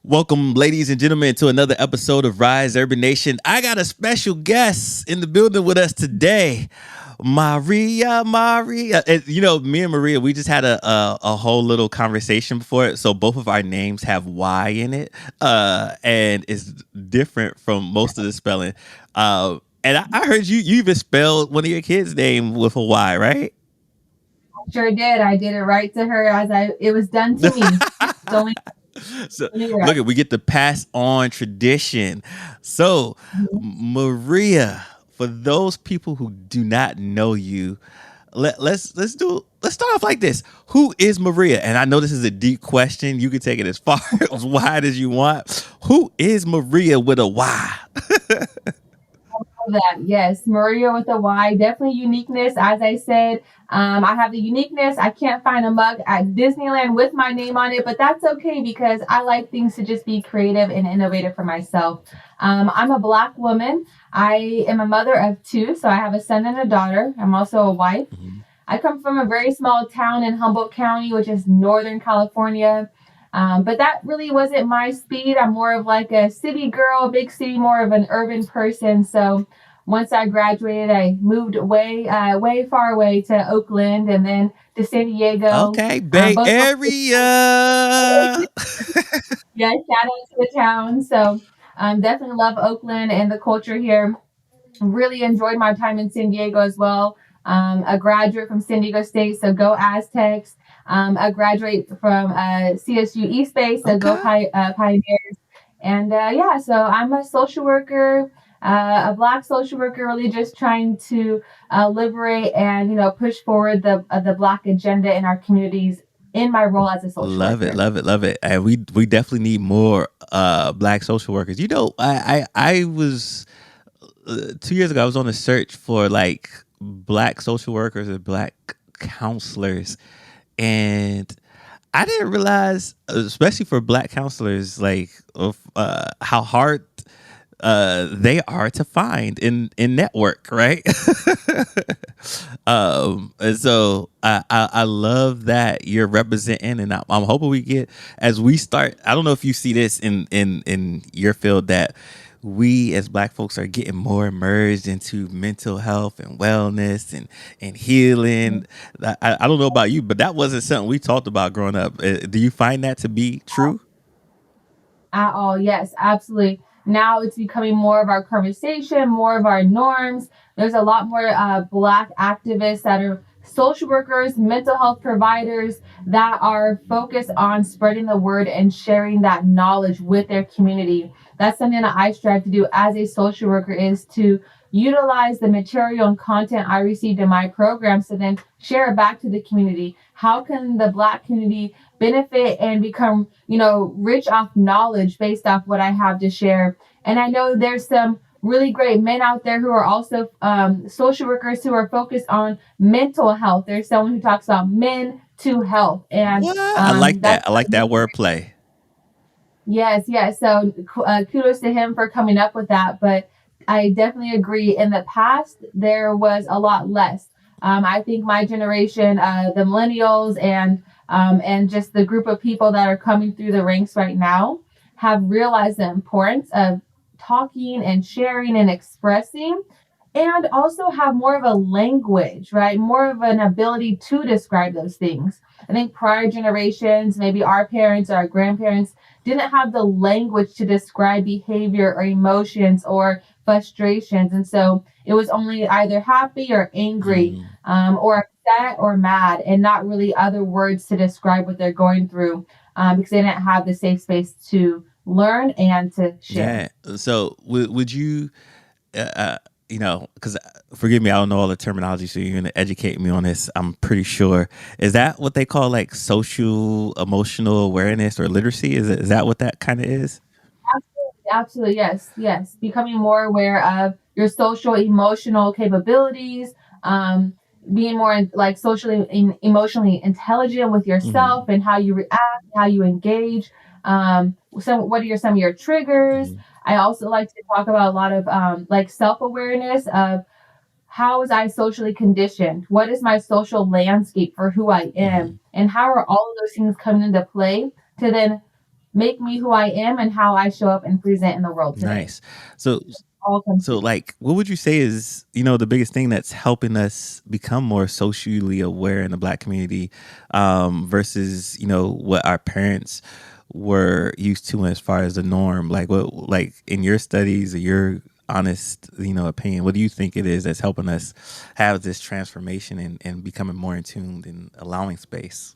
Welcome, ladies and gentlemen, to another episode of Rise Urban Nation. I got a special guest in the building with us today, Marya. Me and Maria, we just had a whole little conversation before it. So both of our names have Y in it, and it's different from most of the spelling. And I heard you even spelled one of your kids' name with a Y, right? Sure did. I did it right to her as it was done to me. So So right. look at we get to pass on tradition. So Maria, for those people who do not know you, let's start off like this. Who is Maria? And I know this is a deep question. You can take it as far as wide as you want. Who is Maria with a Y? That. Yes, Maria with a Y, definitely uniqueness. As I said, I have the uniqueness. I can't find a mug at Disneyland with my name on it, but that's okay because I like things to just be creative and innovative for myself. I'm a Black woman. I am a mother of two, so I have a son and a daughter. I'm also a wife. I come from a very small town in Humboldt County, which is Northern California. But that really wasn't my speed. I'm more of like a city girl, big city, more of an urban person. So once I graduated, I moved way far away to Oakland and then to San Diego. Okay, Bay Both Area. yeah, shout out to the town. So definitely love Oakland and the culture here. Really enjoyed my time in San Diego as well. A graduate from San Diego State, so go Aztecs. A graduate from CSU East Bay, so go Okay. Pioneers. And yeah, so I'm a social worker, a Black social worker, really just trying to liberate and push forward the Black agenda in our communities in my role as a social Love it, worker. love it, love it. And we definitely need more Black social workers. I was 2 years ago, I was on a search for like Black social workers and Black counselors, and I didn't realize, especially for Black counselors, like of how hard they are to find in network, right? And so I love that you're representing, and I'm hoping we get as we start. I don't know if you see this in your field that we as Black folks are getting more immersed into mental health and wellness and healing. I don't know about you, but that wasn't something we talked about growing up. Do you find that to be true? At all. Yes, absolutely. Now it's becoming more of our conversation, more of our norms. There's a lot more Black activists that are social workers, mental health providers that are focused on spreading the word and sharing that knowledge with their community. That's something that I strive to do as a social worker is to utilize the material and content I received in my programs to then share it back to the community. How can the Black community benefit and become, rich off knowledge based off what I have to share? And I know there's some really great men out there who are also social workers who are focused on mental health. There's someone who talks about men to health, and What? I like that. that's I like that wordplay. yes, yes. So kudos to him for coming up with that. But I definitely agree. In the past, there was a lot less. I think my generation, the millennials, and just the group of people that are coming through the ranks right now, have realized the importance of talking and sharing and expressing, and also have more of a language, right? More of an ability to describe those things. I think prior generations, maybe our parents or our grandparents, didn't have the language to describe behavior or emotions or frustrations. And so it was only either happy or angry, Mm. or upset or mad, and not really other words to describe what they're going through, because they didn't have the safe space to learn and to share. Yeah. So would you, uh, uh, because forgive me, I don't know all the terminology, so you're gonna educate me on this. I'm pretty sure. Is that what they call like social emotional awareness or literacy? Is that what that kind of is? Absolutely, absolutely, yes, yes. Becoming more aware of your social emotional capabilities, um, being more like socially emotionally intelligent with yourself Hmm. and how you react, how you engage. What are some of your triggers? Hmm. I also like to talk about a lot of like self awareness of how was I socially conditioned? What is my social landscape for who I am? Hmm. And how are all of those things coming into play to then make me who I am and how I show up and present in the world today. Nice. So All comes so through. like what would you say is, the biggest thing that's helping us become more socially aware in the Black community, versus, what our parents were used to as far as the norm? Like what, like in your studies or your honest, opinion, what do you think it is that's helping us have this transformation and becoming more in tune and allowing space?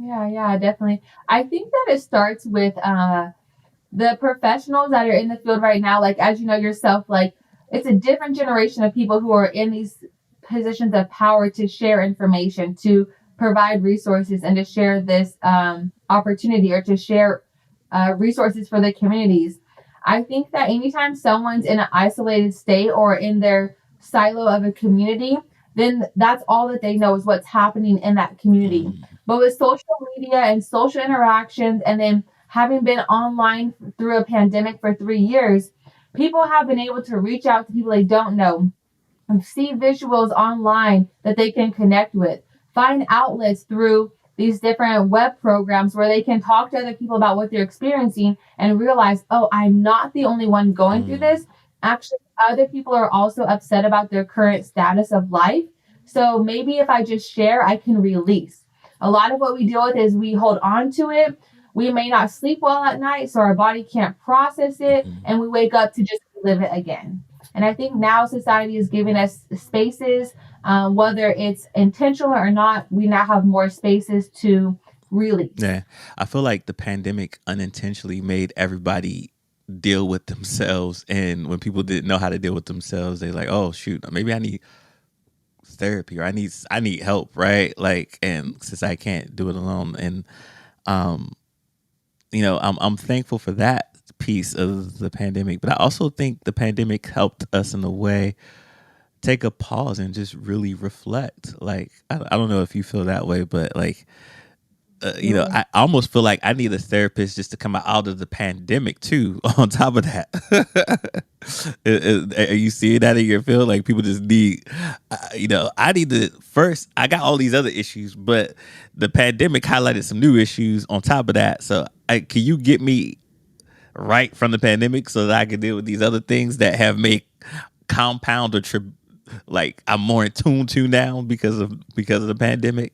Yeah, yeah, definitely. I think that it starts with the professionals that are in the field right now, like as you know yourself, like it's a different generation of people who are in these positions of power to share information, to provide resources, and to share this opportunity or to share resources for the communities. I think that anytime someone's in an isolated state or in their silo of a community, then that's all that they know is what's happening in that community. Mm, But with social media and social interactions, and then having been online through a pandemic for 3 years, people have been able to reach out to people they don't know, see visuals online that they can connect with, find outlets through these different web programs where they can talk to other people about what they're experiencing and realize, oh, I'm not the only one going through mm, this. Actually, other people are also upset about their current status of life. So maybe if I just share, I can release. A lot of what we deal with is we hold on to it. We may not sleep well at night, so our body can't process it, mm. and we wake up to just live it again. And I think now society is giving us spaces, whether it's intentional or not, we now have more spaces to release. Yeah, I feel like the pandemic unintentionally made everybody deal with themselves, and when people didn't know how to deal with themselves, they're like, "Oh shoot, maybe I need therapy or I need help," right? Like, and since I can't do it alone, and um, I'm thankful for that piece of the pandemic, but I also think the pandemic helped us in a way take a pause and just really reflect. Like, I don't know if you feel that way, but like Absolutely. I almost feel like I need a therapist just to come out of the pandemic too. On top of that, are you seeing that in your field? Like people just need, I need to first. I got all these other issues, but the pandemic highlighted some new issues on top of that. So, can you get me right from the pandemic so that I can deal with these other things that have made compound or like I'm more in tune to now because of the pandemic.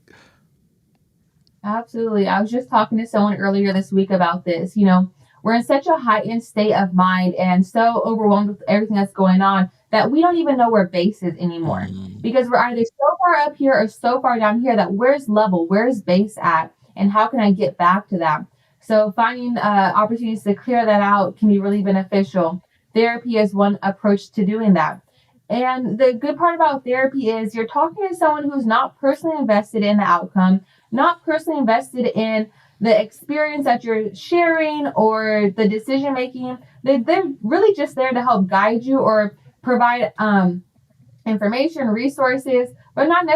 Absolutely. I was just talking to someone earlier this week about this. We're in such a heightened state of mind and so overwhelmed with everything that's going on that we don't even know where base is anymore, Mm, because we're either so far up here or so far down here that where's level, where's base at, and how can I get back to that? So finding opportunities to clear that out can be really beneficial. Therapy is one approach to doing that. And the good part about therapy is you're talking to someone who's not personally invested in the outcome, not personally invested in the experience that you're sharing or the decision making. They're really just there to help guide you or provide information, resources, but not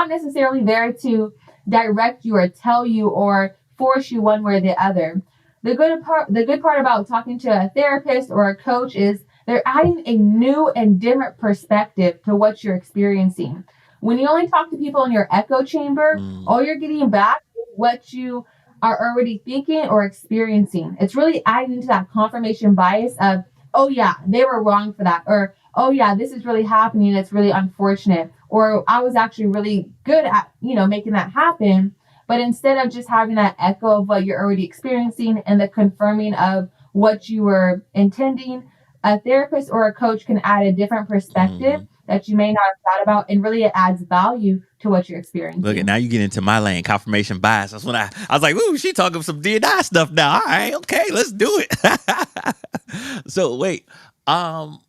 necessarily there to direct you or tell you or force you one way or the other. The good part about talking to a therapist or a coach is they're adding a new and different perspective to what you're experiencing. When you only talk to people in your echo chamber, mm, all you're getting back is what you are already thinking or experiencing. It's really adding into that confirmation bias of, oh yeah, they were wrong for that, or oh yeah, this is really happening. It's really unfortunate. Or I was actually really good at, making that happen. But instead of just having that echo of what you're already experiencing and the confirming of what you were intending, a therapist or a coach can add a different perspective mm. that you may not have thought about. And really, it adds value to what you're Look, and experiencing. now you get into my lane, confirmation bias. That's when I was like, "Ooh, she talking some D&I stuff now." All right, okay, let's do it. So wait, um,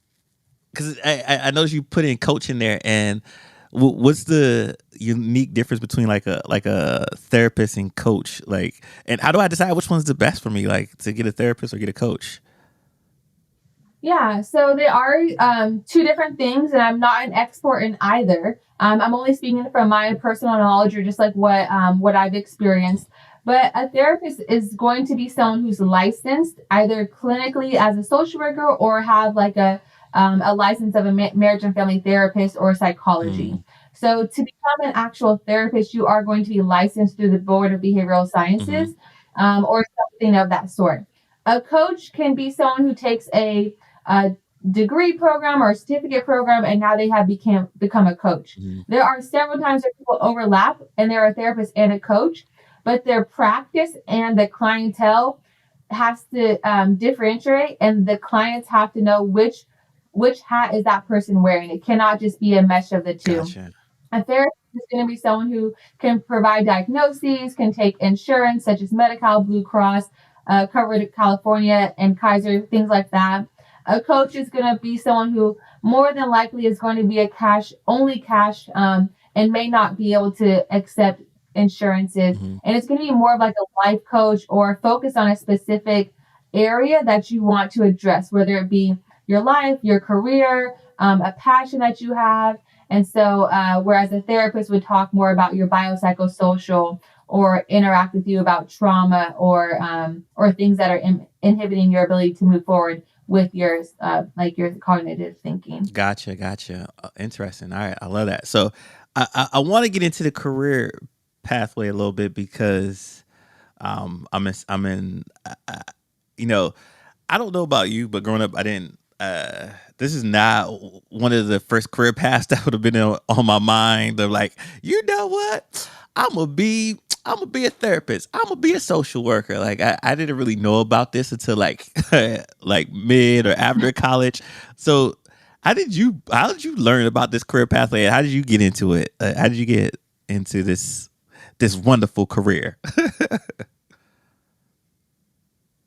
because I noticed you put in coach in there, and what's the unique difference between like a therapist and coach? Like, and how do I decide which one's the best for me? Like to get a therapist or get a coach? Yeah, so they are two different things, and I'm not an expert in either. I'm only speaking from my personal knowledge or just like what I've experienced. But a therapist is going to be someone who's licensed either clinically as a social worker or have like a license of a marriage and family therapist or psychology. Mm, So to become an actual therapist, you are going to be licensed through the Board of Behavioral mm-hmm. Sciences. or something of that sort. A coach can be someone who takes a degree program or a certificate program, and now they have become a coach. Mm-hmm. There are several times that people overlap and they're a therapist and a coach, but their practice and the clientele has to differentiate, and the clients have to know which hat is that person wearing. It cannot just be a mesh of the two. Gotcha. A therapist is going to be someone who can provide diagnoses, can take insurance such as Medi-Cal, Blue Cross, Covered California, and Kaiser, things like that. A coach is going to be someone who more than likely is going to be a cash, and may not be able to accept insurances. Mm-hmm. And it's going to be more of like a life coach or focus on a specific area that you want to address, whether it be your life, your career, a passion that you have. And so, whereas a therapist would talk more about your biopsychosocial or interact with you about trauma or things that are inhibiting your ability to move forward with your like your cognitive thinking. Gotcha, gotcha. Interesting. All right, I love that. So, I want to get into the career pathway a little bit because I'm in you know, I don't know about you, but growing up, I didn't. This is not one of the first career paths that would have been on my mind. Of like, you know what? I'm gonna be a therapist. I'm gonna be a social worker. Like, I didn't really know about this until like like mid or after college. So, how did you learn about this career pathway? How did you get into it? How did you get into this wonderful career?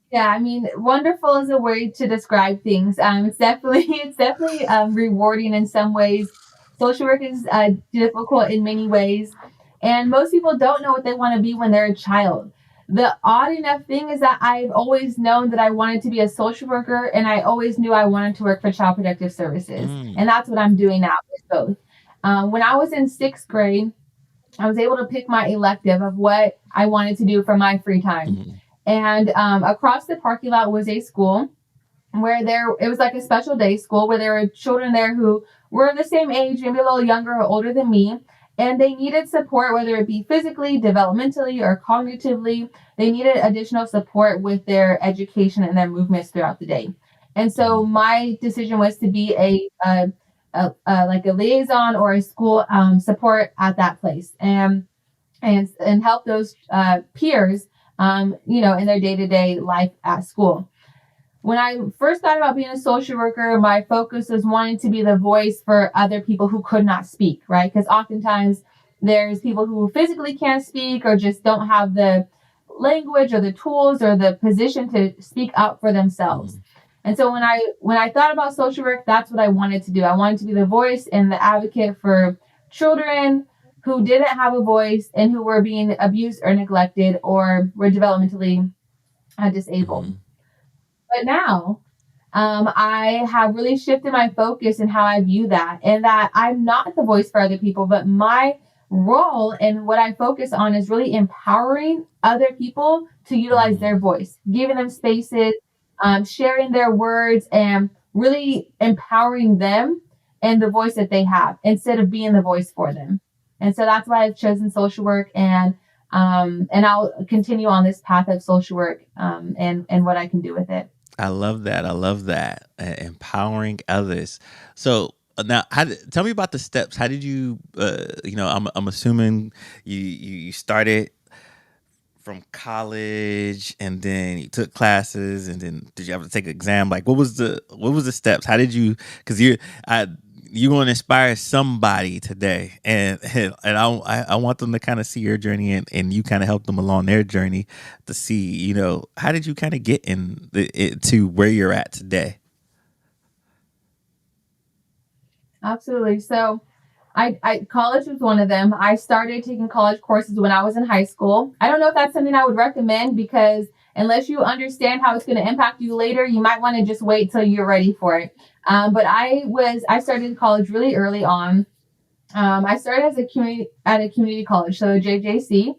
Yeah, I mean, wonderful is a way to describe things. It's definitely rewarding in some ways. Social work is difficult in many ways, and most people don't know what they want to be when they're a child. The odd enough thing is that I've always known that I wanted to be a social worker, and I always knew I wanted to work for Child Protective Services, Mm, and that's what I'm doing now with both. When I was in sixth grade, I was able to pick my elective of what I wanted to do for my free time. mhm, And across the parking lot was a school where it was like a special day school where there were children there who were the same age, maybe a little younger or older than me. And they needed support, whether it be physically, developmentally, or cognitively. They needed additional support with their education and their movements throughout the day. And so mhm, my decision was to be like a liaison or a school support at that place. And help those peers, in their day to day life at school. When I first thought about being a social worker, my focus was wanting to be the voice for other people who could not speak, right? Because oftentimes there's people who physically can't speak or just don't have the language or the tools or the position to speak up for themselves. mhm. And so when I thought about social work, that's what I wanted to do. I wanted to be the voice and the advocate for children who didn't have a voice and who were being abused or neglected or were developmentally disabled. Mhm. But now I have really shifted my focus in how I view that, and that I'm not the voice for other people, but my role and what I focus on is really empowering other people to utilize Mm. their voice, giving them spaces, sharing their words, and really empowering them and the voice that they have instead of being the voice for them. And so that's why I've chosen social work, and I'll continue on this path of social work, and what I can do with it. I love that. I love that. Empowering others. So now, tell me about the steps. How did you? I'm assuming you started from college and then you took classes and then did you have to take an exam? Like, what was the steps? How did you? Because I you want to inspire somebody today, and I want them to kind of see your journey and you kind of help them along their journey to see how did you kind of get to where you're at today. Absolutely. So college was one of them. I started taking college courses when I was in high school. I don't know if that's something I would recommend because unless you understand how it's going to impact you later, you might want to just wait till you're ready for it. But I started college really early on. I started at a community college, so JJC,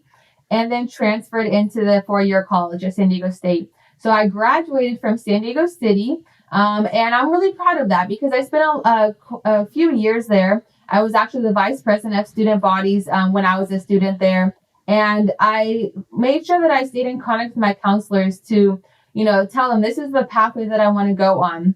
and then transferred into the 4 year college at San Diego State. So I graduated from San Diego City, and I'm really proud of that because I spent a few years there. I was actually the vice president of student bodies when I was a student there. And I made sure that I stayed in contact with my counselors to, tell them this is the pathway that I want to go on.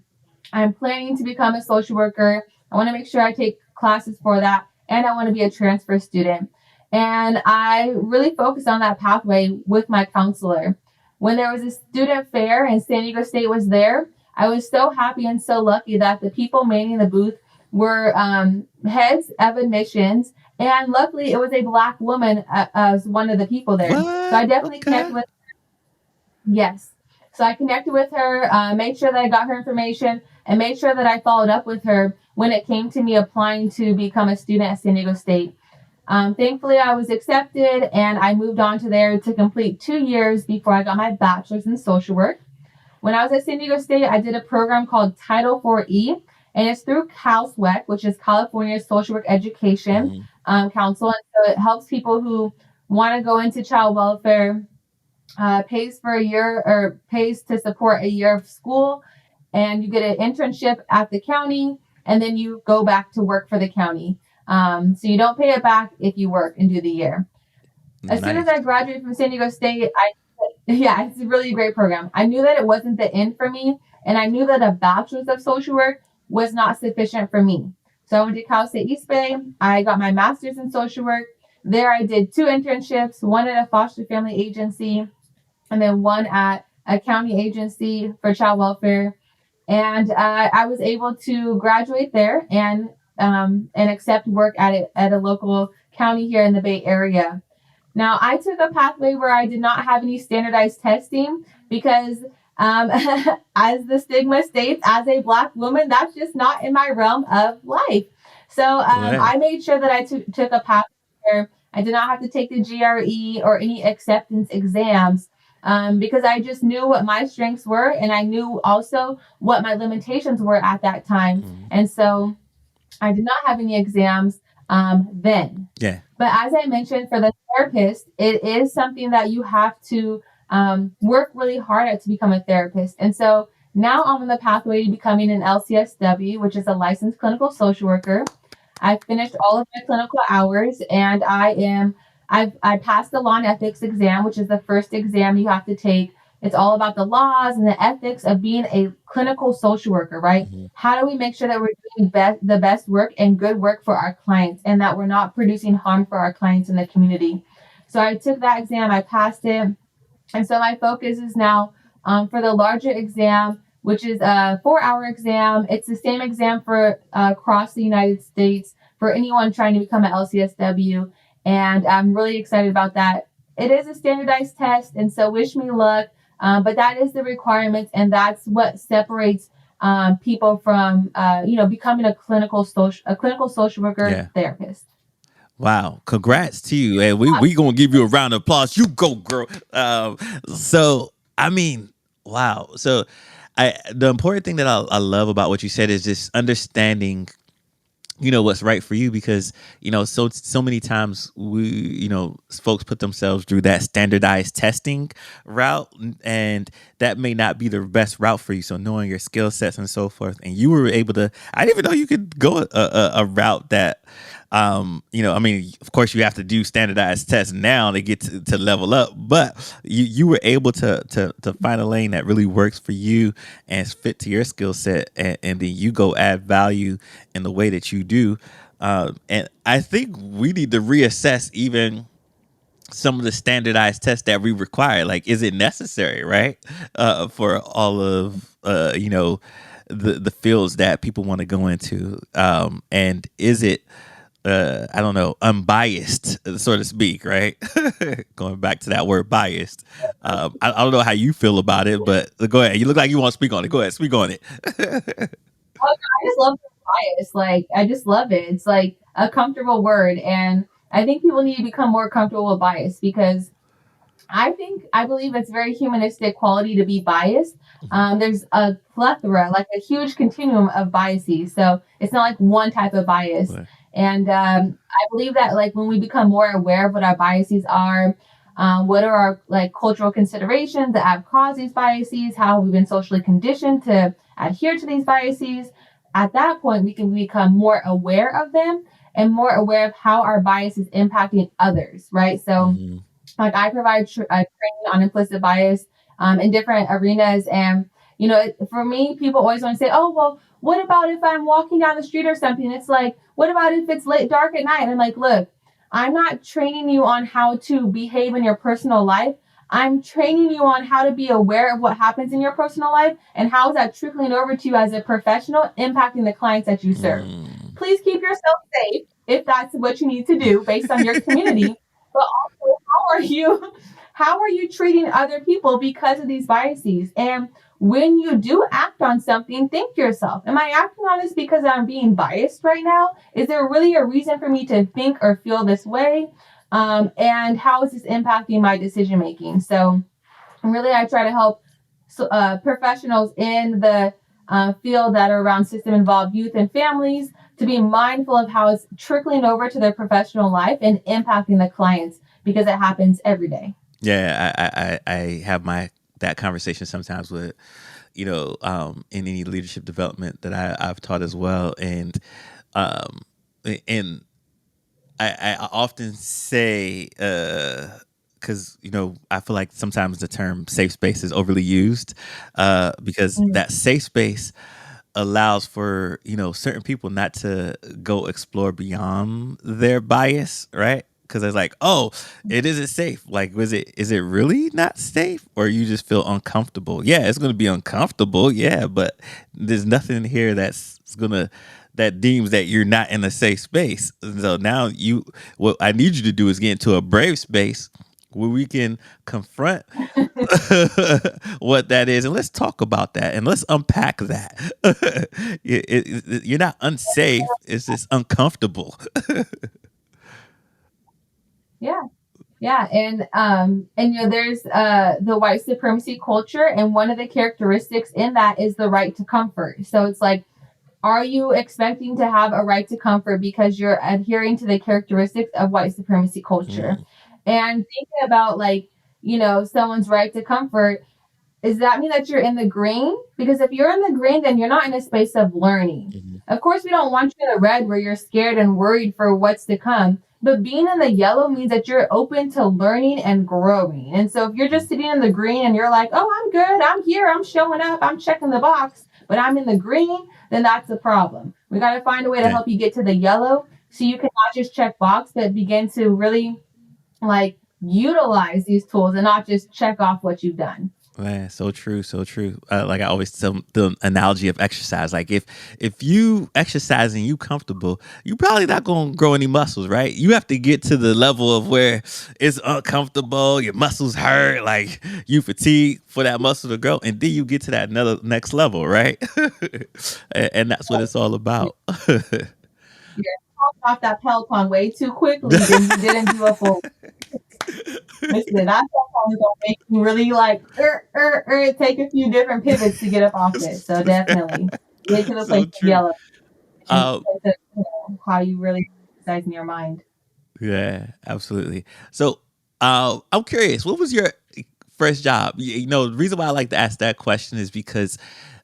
I'm planning to become a social worker. I want to make sure I take classes for that, and I want to be a transfer student. And I really focused on that pathway with my counselor. When there was a student fair and San Diego State was there, I was so happy and so lucky that the people manning the booth were heads of admissions. And luckily, it was a Black woman as one of the people there. So I What? definitely Okay. connected with. Yes. So I connected with her, made sure that I got her information, and made sure that I followed up with her when it came to me applying to become a student at San Diego State. Thankfully, I was accepted, and I moved on to there to complete 2 years before I got my bachelor's in social work. When I was at San Diego State, I did a program called Title 4E, and it's through CalSWEC, which is California Social Work Education Mhm. Council. And so it helps people who want to go into child welfare, pays for a year or pays to support a year of school, and you get an internship at the county, and then you go back to work for the county. So you don't pay it back if you work and do the year. As soon as Nice. I graduated from San Diego State, yeah, it's a really great program. I knew that it wasn't the end for me, and I knew that a bachelor's of social work was not sufficient for me. So I went to Cal State East Bay. I got my master's in social work. There, I did 2 internships, one at a foster family agency, and then one at a county agency for child welfare. And I was able to graduate there and accept work at a local county here in the Bay Area. Now, I took a pathway where I did not have any standardized testing because, um, as the stigma states, as a Black woman, that's just not in my realm of life. So Right. I made sure that I took a pathway where I did not have to take the GRE or any acceptance exams, because I just knew what my strengths were, and I knew also what my limitations were at that time. Mhm. And so I did not have any exams then. Yeah. But as I mentioned, for the therapist, it is something that you have to work really hard at to become a therapist. And so now I'm on the pathway to becoming an LCSW, which is a licensed clinical social worker. I finished all of my clinical hours, and I passed the law and ethics exam, which is the first exam you have to take. It's all about the laws and the ethics of being a clinical social worker, right? Mhm. How do we make sure that we're doing the best work and good work for our clients, and that we're not producing harm for our clients in the community? So I took that exam, I passed it, and so my focus is now for the larger exam, which is a 4 hour exam. It's the same exam for across the United States for anyone trying to become an LCSW. And I'm really excited about that. It is a standardized test, and so wish me luck. But that is the requirements, and that's what separates people from, becoming a clinical social worker Yeah. therapist. Wow. Congrats to you. And we gonna give you a round of applause. You go, girl. So I mean, wow. So the important thing that I love about what you said is just understanding what's right for you, because so many times folks put themselves through that standardized testing route, and that may not be the best route for you. So knowing your skill sets and so forth, and you were able to, I didn't even know you could go a route that I mean, of course you have to do standardized tests now to get to level up, but you were able to find a lane that really works for you and is fit to your skill set, and then you go add value in the way that you do. And I think we need to reassess even some of the standardized tests that we require. Like, is it necessary, right? For all of the fields that people want to go into, and is it I don't know, unbiased, so to speak, right? Going back to that word biased. I don't know how you feel about it, but go ahead. You look like you want to speak on it. Go ahead, speak on it. Oh, I just love the bias. Like, I just love it. It's like a comfortable word. And I think people need to become more comfortable with bias because I believe it's very humanistic quality to be biased. There's a plethora, like a huge continuum of biases. So it's not like one type of bias. But, And I believe that like when we become more aware of what our biases are, what are our like cultural considerations that have caused these biases, how we've been socially conditioned to adhere to these biases, at that point we can become more aware of them and more aware of how our bias is impacting others, right? So Mm-hmm. like I provide training on implicit bias in different arenas. And, for me, people always want to say, oh, well, what about if I'm walking down the street or something? It's like, what about if it's late, dark at night? And I'm like, look, I'm not training you on how to behave in your personal life. I'm training you on how to be aware of what happens in your personal life and how is that trickling over to you as a professional, impacting the clients that you serve. Mm. Please keep yourself safe if that's what you need to do based on your community. But also, how are you treating other people because of these biases? And when you do act on something, think to yourself, am I acting on this because I'm being biased right now? Is there really a reason for me to think or feel this way? And how is this impacting my decision making? So really, I try to help professionals in the field that are around system involved youth and families to be mindful of how it's trickling over to their professional life and impacting the clients because it happens every day. Yeah, I have that conversation sometimes with, in any leadership development that I've taught as well. Um, and I often say, because I feel like sometimes the term safe space is overly used, because Mm. that safe space allows for certain people not to go explore beyond their bias, right? Because it's like, oh, it isn't safe. Like, is it really not safe, or you just feel uncomfortable? Yeah, it's going to be uncomfortable. Yeah, but there's nothing here that deems that you're not in a safe space. So now what I need you to do is get into a brave space where we can confront what that is, and let's talk about that, and let's unpack that. You're not unsafe, it's just uncomfortable. Yeah. Yeah, and there's the white supremacy culture, and one of the characteristics in that is the right to comfort. So it's like, are you expecting to have a right to comfort because you're adhering to the characteristics of white supremacy culture? Mm, And thinking about, like, someone's right to comfort, does that mean that you're in the green? Because if you're in the green, then you're not in a space of learning. mhm. Of course, we don't want you in the red where you're scared and worried for what's to come. But being in the yellow means that you're open to learning and growing. And so if you're just sitting in the green and you're like, oh, I'm good, I'm here, I'm showing up, I'm checking the box, but I'm in the green, then that's the problem. We got to find a way to Yeah. help you get to the yellow so you can not just check box, but begin to really like utilize these tools and not just check off what you've done. Man, so true, so true. Like I always tell the analogy of exercise. Like if you exercise and you comfortable, you probably not gonna grow any muscles, right? You have to get to the level of where it's uncomfortable, your muscles hurt, like you fatigue for that muscle to grow, and then you get to that another next level, right? And that's what it's all about. You're off that Peloton way too quickly, then you didn't do a full. Listen, that Peloton is gonna make you really like take a few different pivots to get up off it. So definitely get to the place So of true. yellow and Um, to, how you really exercise in your mind. Yeah, absolutely. So, I'm curious, what was your first job? The reason why I like to ask that question is because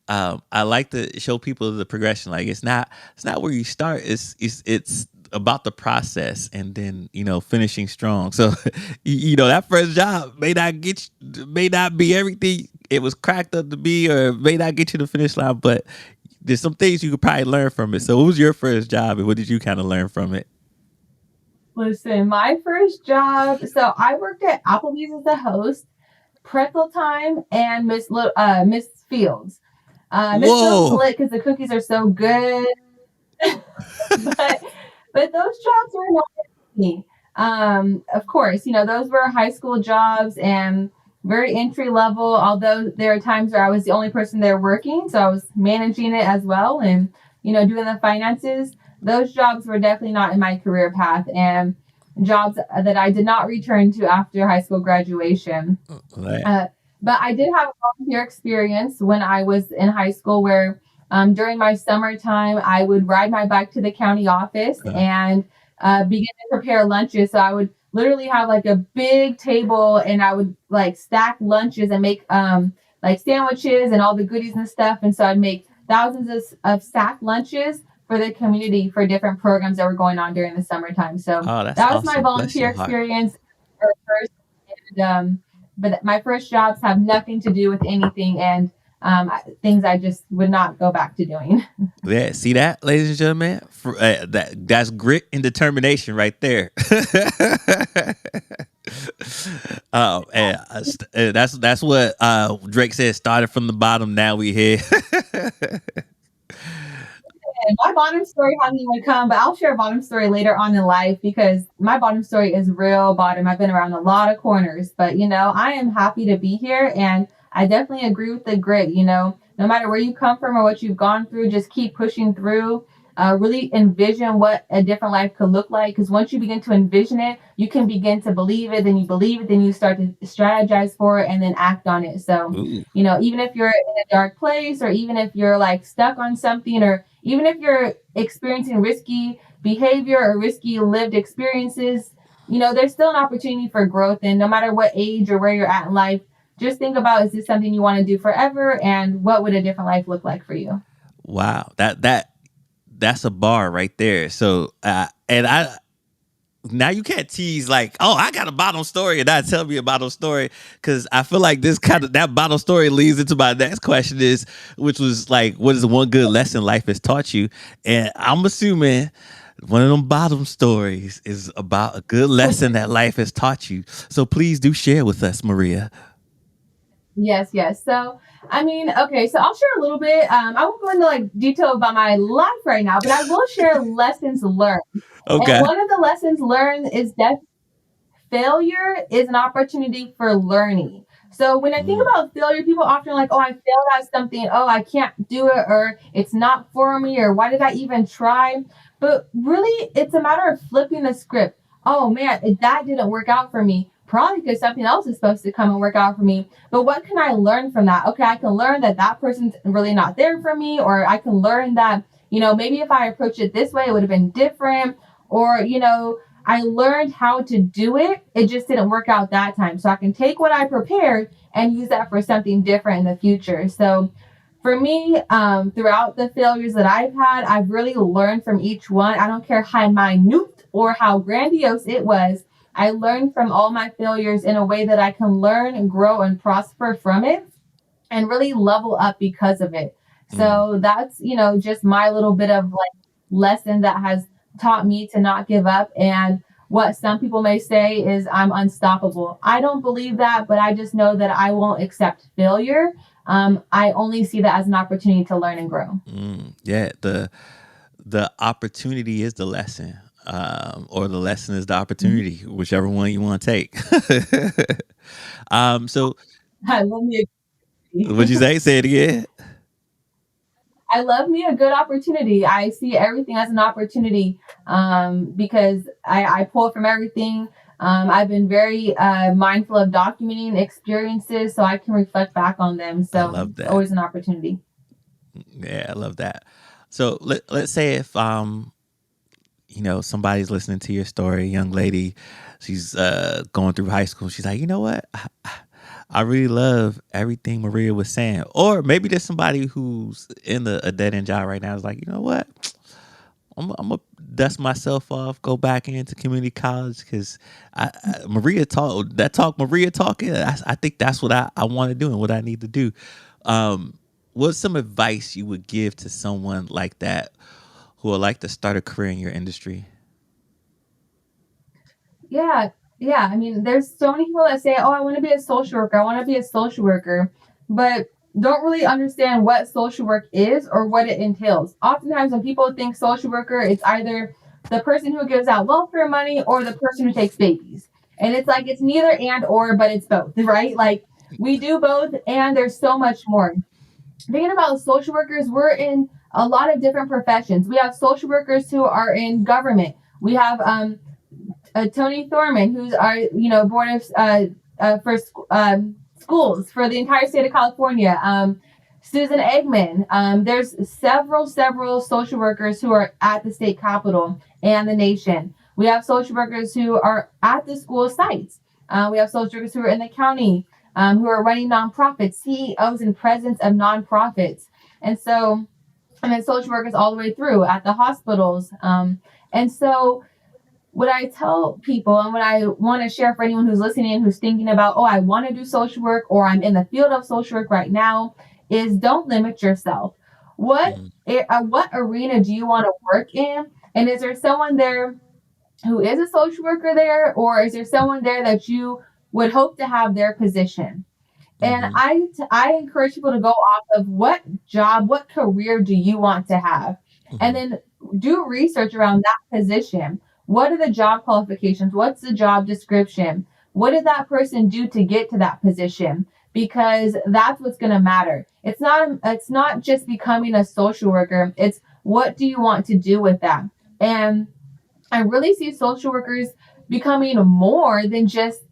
I like to show people the progression. Like it's not where you start. It's about the process, and then finishing strong. So, that first job may not be everything it was cracked up to be, or may not get you to the finish line, but there's some things you could probably learn from it. So, what was your first job, and what did you kind of learn from it? Listen, my first job. So I worked at Applebee's as a host, Pretzel Time, and Miss Fields. Miss Fields is Whoa. lit because the cookies are so good, but those jobs were not me. Of course, those were high school jobs and very entry level. Although there are times where I was the only person there working, so I was managing it as well and doing the finances. Those jobs were definitely not in my career path and jobs that I did not return to after high school graduation. Right. Uh, but I did have a volunteer experience when I was in high school where during my summertime, I would ride my bike to the county office Uh, and begin to prepare lunches. So I would literally have like a big table and I would like stack lunches and make like sandwiches and all the goodies and stuff. And so I'd make thousands of stacked lunches for the community for different programs that were going on during the summertime. So Oh, that's that was my awesome. Bless volunteer your heart. experience first. And, but my first jobs have nothing to do with anything and things I just would not go back to doing. Yeah, see that, ladies and gentlemen? That's grit and determination right there. That's what Drake said. Started from the bottom, now we here. And my bottom story hasn't even come, but I'll share a bottom story later on in life because my bottom story is real bottom. I've been around a lot of corners, but I am happy to be here and I definitely agree with the grit. No matter where you come from or what you've gone through, just keep pushing through. Really envision what a different life could look like because once you begin to envision it, you can begin to believe it. Then you believe it, then you start to strategize for it and then act on it. So, Ooh, even if you're in a dark place or even if you're like stuck on something or even if you're experiencing risky behavior or risky lived experiences, there's still an opportunity for growth. And no matter what age or where you're at in life, just think about, is this something you want to do forever? And what would a different life look like for you? wow, that's a bar right there. So, and I now you can't tease like, oh, I got a bottom story and not tell me a bottom story because I feel like this kind of that bottom story leads into my next question is, which was like, what is the one good lesson life has taught you? And I'm assuming one of them bottom stories is about a good lesson that life has taught you. So please do share with us, Maria. Yes, yes. So, I mean, okay, so I'll share a little bit. I won't go into like detail about my life right now, but I will share lessons learned. And Okay. one of the lessons learned is that failure is an opportunity for learning. So when I think Mm, about failure, people often are like, oh, I failed at something. Oh, I can't do it, or it's not for me, or why did I even try? But really, it's a matter of flipping the script. Oh man, that didn't work out for me. Probably because something else is supposed to come and work out for me. But what can I learn from that? Okay, I can learn that that person's really not there for me, or I can learn that, maybe if I approached it this way, it would have been different. Or, I learned how to do it. It just didn't work out that time. So I can take what I prepared and use that for something different in the future. So for me, throughout the failures that I've had, I've really learned from each one. I don't care how minute or how grandiose it was. I learned from all my failures in a way that I can learn and grow and prosper from it and really level up because of it. mm. So that's, just my little bit of like lesson that has taught me to not give up. And what some people may say is I'm unstoppable. I don't believe that, but I just know that I won't accept failure. I only see that as an opportunity to learn and grow. Yeah, the opportunity is the lesson, or the lesson is the Mhm. opportunity, whichever one you want to take. So I love me what'd you say? Say it again. I love me a good opportunity. I see everything as an opportunity because I pull from everything. I've been very mindful of documenting experiences so I can reflect back on them. I So love it's that. always an opportunity. Yeah, I love that. So let's say if somebody's listening to your story, young lady, she's going through high school. She's like, you know what? I really love everything Maria was saying. Or maybe there's somebody who's in a dead end job right now. Is like, you know what? I'm gonna dust myself off, go back into community college because Maria talk that talk Maria talking. I think that's what I want to do and what I need to do. What's some advice you would give to someone like that who would like to start a career in your industry? Yeah, yeah. I mean, there's so many people that say, "Oh, I want to be a social worker. I want to be a social worker," but don't really understand what social work is or what it entails. Oftentimes, when people think social worker, it's either the person who gives out welfare money or the person who takes babies, and it's like it's neither and or, but it's both, right? Like we do both, and there's so much more. Thinking about social workers, we're in a lot of different professions. We have social workers who are in government. We have Tony Thorman, who's our board of for schools for the entire state of California. Susan Eggman. There's several social workers who are at the state capitol and the nation. We have social workers who are at the school sites. We have social workers who are in the county, who are running nonprofits, CEOs and presidents of nonprofits. And so and then social workers all the way through at the hospitals. And so what I tell people and what I want to share for anyone who's listening, who's thinking about, oh, I want to do social work or I'm in the field of social work right now, is don't limit yourself. What Mhm. what arena do you want to work in? And is there someone there who is a social worker there, or is there someone there that you would hope to have their position? And Mhm. I encourage people to go off of what job, what career do you want to have? And Mhm. then do research around that position. What are the job qualifications? What's the job description? What did that person do to get to that position? Because that's what's going to matter. It's not just becoming a social worker. It's what do you want to do with that? And I really see social workers becoming more than just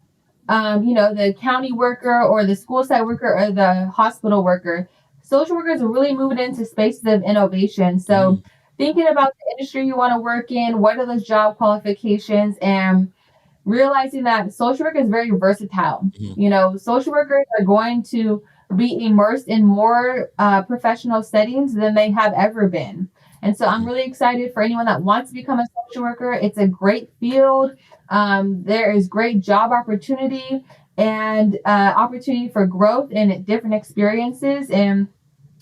the county worker or the school site worker or the hospital worker. Social workers are really moving into spaces of innovation. So Mm. thinking about the industry you want to work in, what are those job qualifications, and realizing that social work is very versatile. Mhm. Social workers are going to be immersed in more professional settings than they have ever been. And so I'm Mhm. really excited for anyone that wants to become a social worker. It's a great field. There is great job opportunity and opportunity for growth and different experiences. And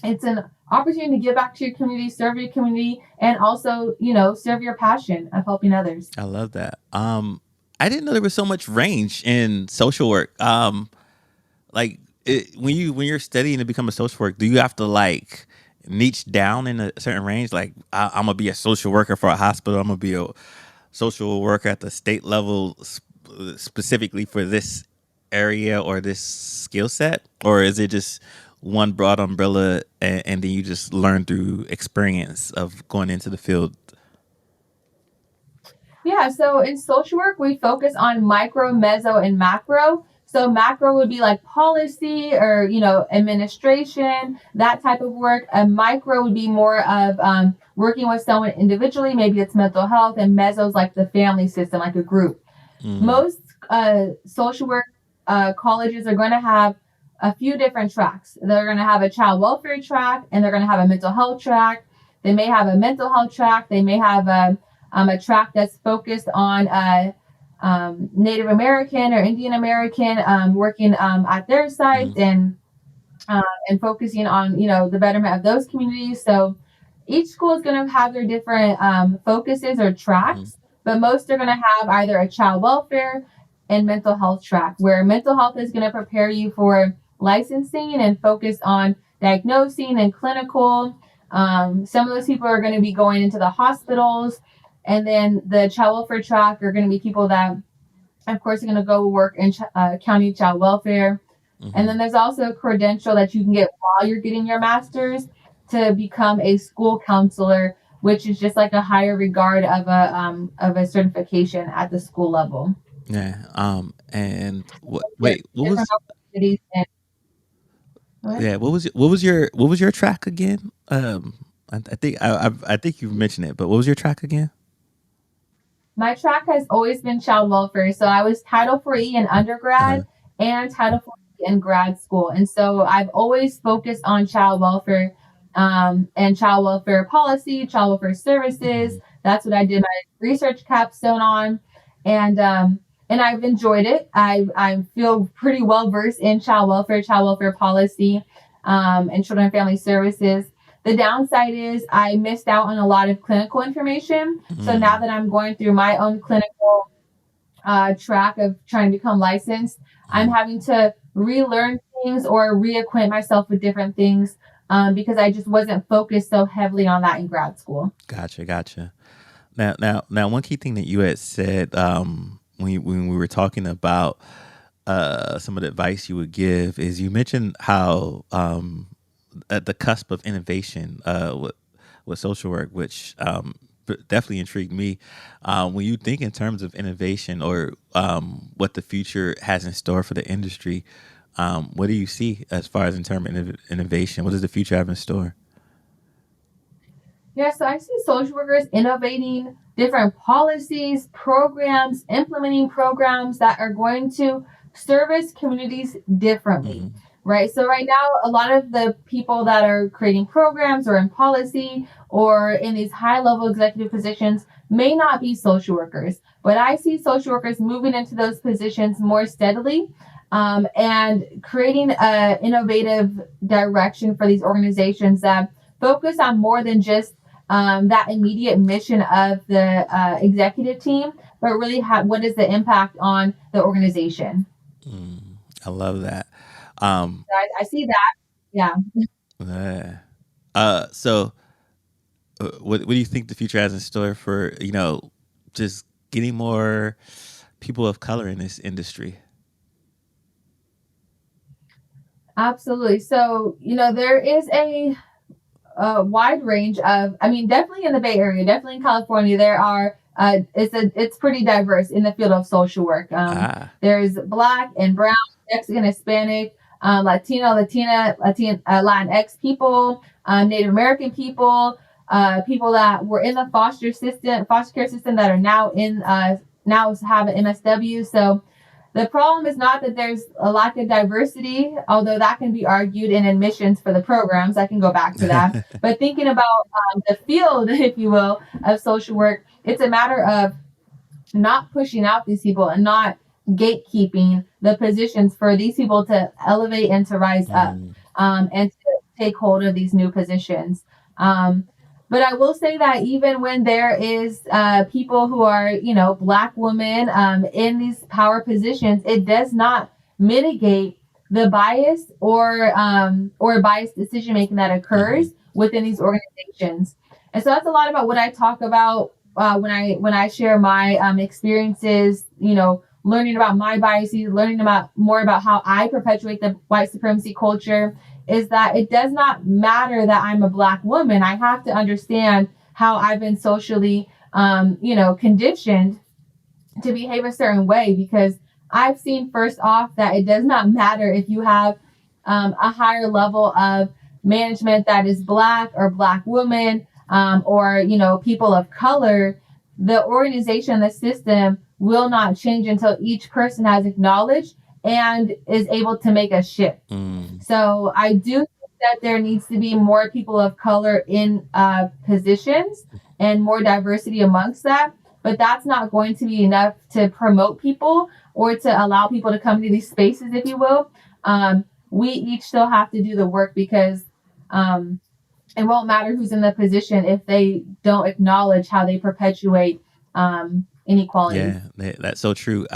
it's an opportunity to give back to your community, serve your community, and also, serve your passion of helping others. I love that. I didn't know there was so much range in social work. Like when you're studying to become a social worker, do you have to like niche down in a certain range? Like I'm gonna be a social worker for a hospital. I'm gonna be a social worker at the state level specifically for this area or this skill set, or is it just one broad umbrella and then you just learn through experience of going into the field? Yeah, so in social work, we focus on micro, meso, and macro. So macro would be like policy or administration, that type of work. A micro would be more of working with someone individually, maybe it's mental health, and meso is like the family system, like a group. Mm. Most social work colleges are going to have a few different tracks. They're going to have a child welfare track, and they're going to have a mental health track. They may have a mental health track. They may have a track that's focused on Native American or Indian American, working at their sites Mm. and focusing on the betterment of those communities. So each school is going to have their different focuses or Mm. tracks, but most are going to have either a child welfare and mental health track, where mental health is going to prepare you for licensing and focus on diagnosing and clinical. Some of those people are going to be going into the hospitals, and then the child welfare track are going to be people that, of course, are going to go work in county child welfare. And then Mhm. there's also a credential that you can get while you're getting your master's to become a school counselor, which is just like a higher regard of a certification at the school level. Yeah. And what? There's Wait. What different was? opportunities and what? Yeah. What was your track again? I think I think you've mentioned it, but what was your track again? My track has always been child welfare. So I was Title 4E in Uh-huh. undergrad and Title 4E in grad school. And so I've always focused on child welfare and child welfare policy, child welfare services. Mhm. That's what I did my research capstone on. And I've enjoyed it. I feel pretty well versed in child welfare policy, and children and family services. The downside is I missed out on a lot of clinical information. So now Mm. that I'm going through my own clinical track of trying to become licensed, I'm Mhm. having to relearn things or reacquaint myself with different things because I just wasn't focused so heavily on that in grad school. Gotcha. Gotcha. Now, one key thing that you had said when we were talking about some of the advice you would give is you mentioned how at the cusp of innovation with social work, which definitely intrigued me. When you think in terms of innovation or what the future has in store for the industry, what do you see as far as in terms of innovation? What does the future have in store? Yeah, so I see social workers innovating different policies, implementing programs that are going to service communities differently. Hmm. right? So right now, a lot of the people that are creating programs or in policy or in these high level executive positions may not be social workers, but I see social workers moving into those positions more steadily, and creating an innovative direction for these organizations that focus on more than just that immediate mission of the executive team, but really what is the impact on the organization. Mm, I love that. Um, I see that. Yeah. yeah. So what do you think the future has in store for, just getting more people of color in this industry? Absolutely. So, there is a wide range of, I mean, definitely in the Bay Area, definitely in California, there are, it's pretty diverse in the field of social work. Ah, There's Black and Brown, Mexican, Hispanic, Latino, Latinx people, Native American people, people that were in the foster care system that are now have an MSW. So the problem is not that there's a lack of diversity, although that can be argued in admissions for the programs. I can go back to that. But thinking about the field, if you will, of social work, it's a matter of not pushing out these people and not gatekeeping the positions for these people to elevate and to rise up, mm, and to take hold of these new positions. Um, but I will say that even when there is people who are, Black women in these power positions, it does not mitigate the bias or biased decision making that mm-hmm, occurs within these organizations. And so that's a lot about what I talk about when I share my experiences, learning about my biases, learning about more about how I perpetuate the white supremacy culture, is that it does not matter that I'm a Black woman. I have to understand how I've been socially, conditioned to behave a certain way, because I've seen first off that it does not matter if you have a higher level of management that is Black or Black woman, or people of color. The organization, the system will not change until each person has acknowledged and is able to make a shift. mm, So I do think that there needs to be more people of color in positions and more diversity amongst that. But that's not going to be enough to promote people or to allow people to come to these spaces, if you will. We each still have to do the work, because it won't matter who's in the position if they don't acknowledge how they perpetuate inequalities. yeah, that's so true.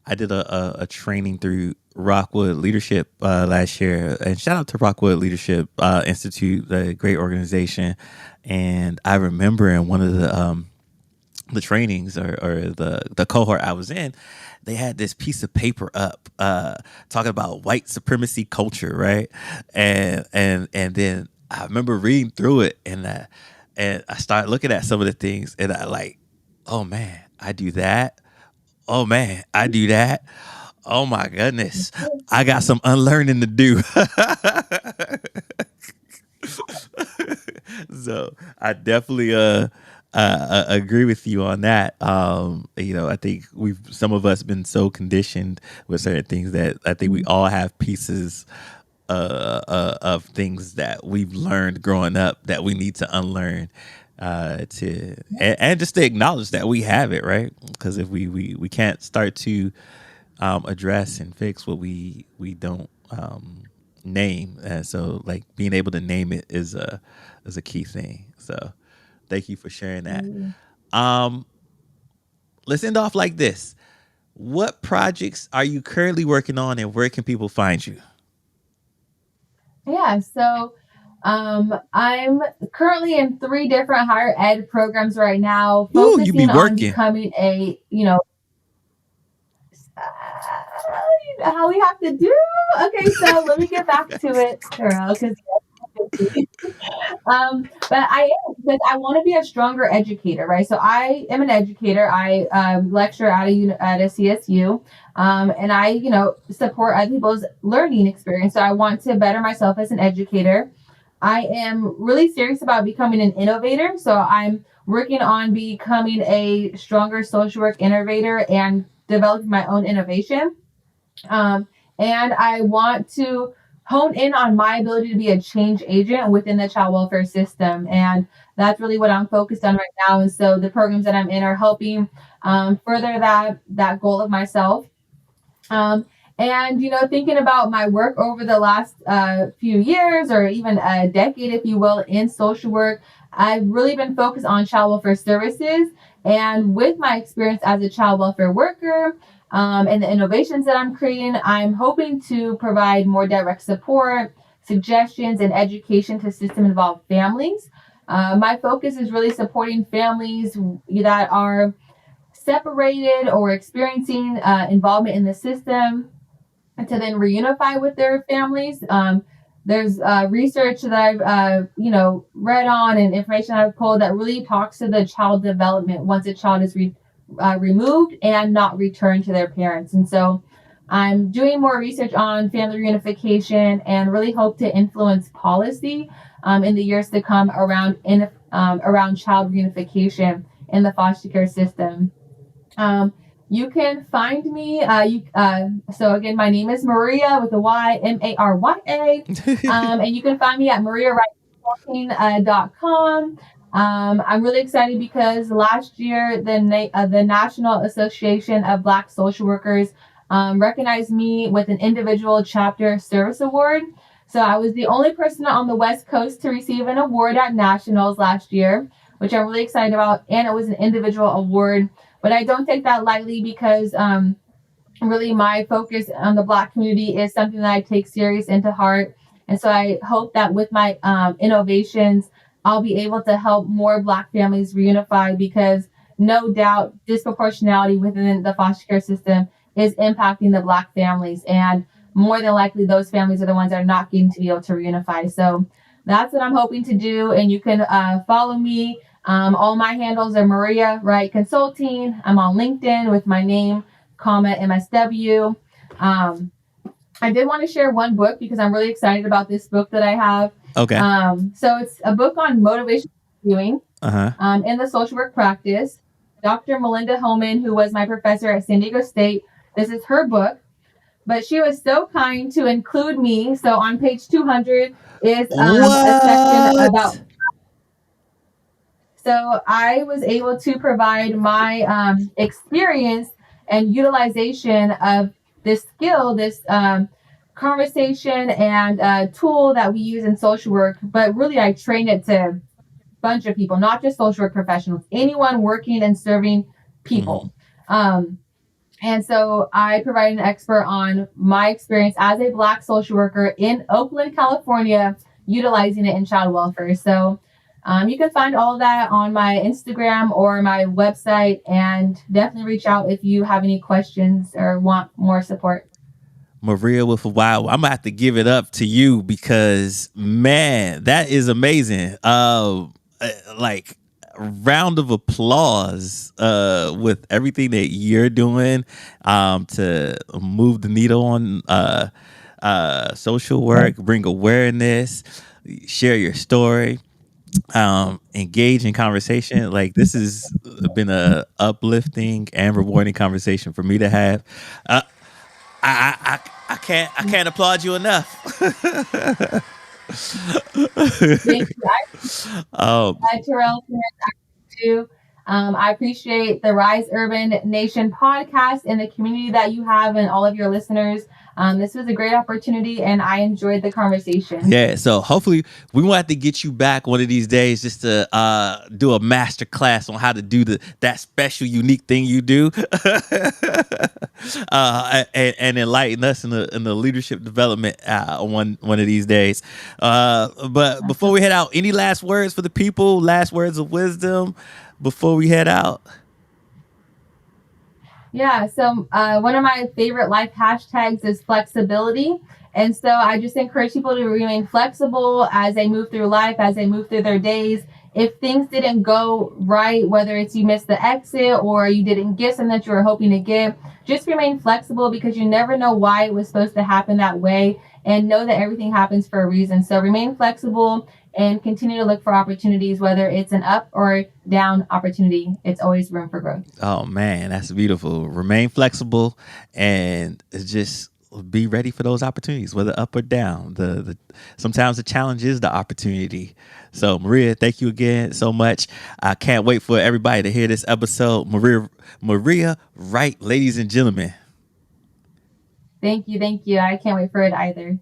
I did a training through Rockwood Leadership last year, and shout out to Rockwood Leadership Institute, a great organization. And I remember in one of the trainings, or the cohort I was in, they had this piece of paper up talking about white supremacy culture, right? And then I remember reading through it, and I started looking at some of the things, and I like, oh man, I do that. Oh man, I do that. Oh my goodness, I got some unlearning to do. So I definitely agree with you on that. I think we've some of us been so conditioned with certain things that I think we all have pieces of things that we've learned growing up that we need to unlearn, and just to acknowledge that we have it, right? Because if we can't start to address and fix what we don't name, and so like being able to name it is a key thing. So thank you for sharing that. Um, let's end off like this. What projects are you currently working on, and where can people find you? Yeah, so I'm currently in three different higher ed programs right now, Ooh, you be focusing on working. becoming how we have to do. Okay, so let me get back to it, girl, because but I am, because I want to be a stronger educator, right? So I am an educator. I lecture at a CSU, and I support other people's learning experience. So I want to better myself as an educator. I am really serious about becoming an innovator. So I'm working on becoming a stronger social work innovator and developing my own innovation. Um, And I want to hone in on my ability to be a change agent within the child welfare system. And that's really what I'm focused on right now. And so the programs that I'm in are helping further that goal of myself. Um, and thinking about my work over the last few years, or even a decade, if you will, in social work, I've really been focused on child welfare services. And with my experience as a child welfare worker, and the innovations that I'm creating, I'm hoping to provide more direct support, suggestions, and education to system involved families. My focus is really supporting families that are separated or experiencing involvement in the system, and to then reunify with their families. There's research that I've read on, and information I've pulled that really talks to the child development once a child is removed and not returned to their parents. And so I'm doing more research on family reunification and really hope to influence policy in the years to come around child reunification in the foster care system. Um, you can find me. So again, my name is Maria with a Y, Marya. And you can find me at MaryaWright.com. I'm really excited because last year the National Association of Black Social Workers recognized me with an individual chapter service award. So I was the only person on the West Coast to receive an award at nationals last year, which I'm really excited about, and it was an individual award, but I don't take that lightly because really my focus on the Black community is something that I take serious into heart. And so I hope that with my innovations, I'll be able to help more Black families reunify, because no doubt disproportionality within the foster care system is impacting the Black families. And more than likely, those families are the ones that are not getting to be able to reunify. So that's what I'm hoping to do. And you can follow me. All my handles are Marya Wright Consulting. I'm on LinkedIn with my name, MSW. I did want to share one book because I'm really excited about this book that I have. Okay. So it's a book on motivational interviewing Uh-huh. in the social work practice. Dr. Melinda Hohman, who was my professor at San Diego State, this is her book. But she was so kind to include me. So on page 200 is a section about. What? So I was able to provide my experience and utilization of this skill, this conversation and tool that we use in social work. But really, I trained it to a bunch of people, not just social work professionals, anyone working and serving people. And so I provide an expert on my experience as a Black social worker in Oakland, California, utilizing it in child welfare. So you can find all of that on my Instagram or my website, and definitely reach out if you have any questions or want more support. Maria with a while. I'm gonna have to give it up to you because man, that is amazing. Like round of applause with everything that you're doing to move the needle on social work, bring awareness, share your story, engage in conversation. Like this has been a uplifting and rewarding conversation for me to have. uh, I can't applaud you enough. Thank you. um, Terrell, too. I appreciate the Rise Urban Nation podcast and the community that you have and all of your listeners. This was a great opportunity, and I enjoyed the conversation. yeah, so hopefully we won't have to get you back one of these days just to do a master class on how to do that special unique thing you do. And enlighten us in the leadership development one of these days. But before we head out, any last words for the people? Last words of wisdom before we head out? Yeah, so one of my favorite life hashtags is flexibility. And so I just encourage people to remain flexible as they move through life, as they move through their days. If things didn't go right, whether it's you missed the exit or you didn't get something that you were hoping to get, just remain flexible, because you never know why it was supposed to happen that way, and know that everything happens for a reason. So remain flexible and continue to look for opportunities, whether it's an up or down opportunity. It's always room for growth. Oh man, that's beautiful. Remain flexible and just be ready for those opportunities, whether up or down. The sometimes the challenge is the opportunity. So Maria, thank you again so much. I can't wait for everybody to hear this episode. Maria Wright, ladies and gentlemen. Thank you. I can't wait for it either.